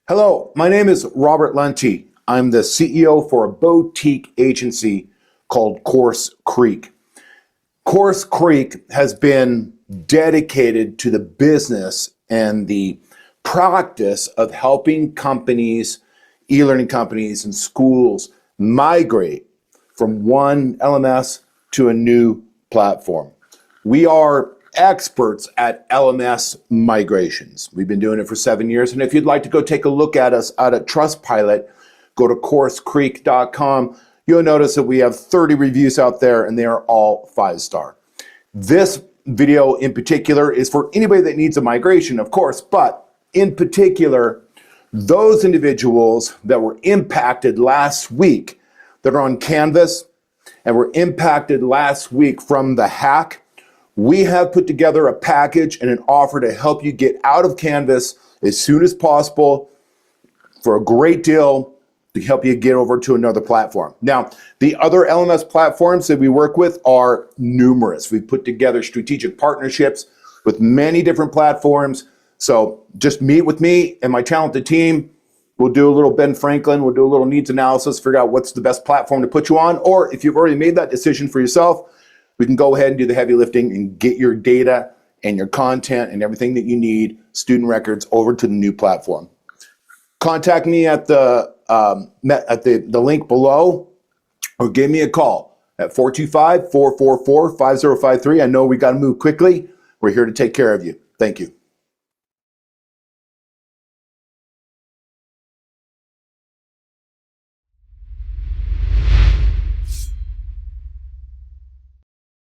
Hello, my name is Robert Lunte. I'm the CEO for a boutique agency called CourseCREEK. CourseCREEK has been dedicated to the business and the practice of helping companies, e-learning companies and schools migrate from one LMS to a new platform. We are experts at LMS migrations. We've been doing it for 7 years. And if you'd like to go take a look at us out at Trustpilot, go to CourseCREEK.com. You'll notice that we have 30 reviews out there and they are all 5-star. This video in particular is for anybody that needs a migration, of course, but in particular, those individuals that were impacted last week that are on Canvas and were impacted last week from the hack. We have put together a package and an offer to help you get out of Canvas as soon as possible for a great deal to help you get over to another platform. Now, the other LMS platforms that we work with are numerous. We've put together strategic partnerships with many different platforms. So just meet with me and my talented team. We'll do a little Ben Franklin. We'll do a little needs analysis, figure out what's the best platform to put you on. Or if you've already made that decision for yourself, we can go ahead and do the heavy lifting and get your data and your content and everything that you need, student records, over to the new platform. Contact me at the link below or give me a call at 425-444-5053. I know we got to move quickly. We're here to take care of you. Thank you.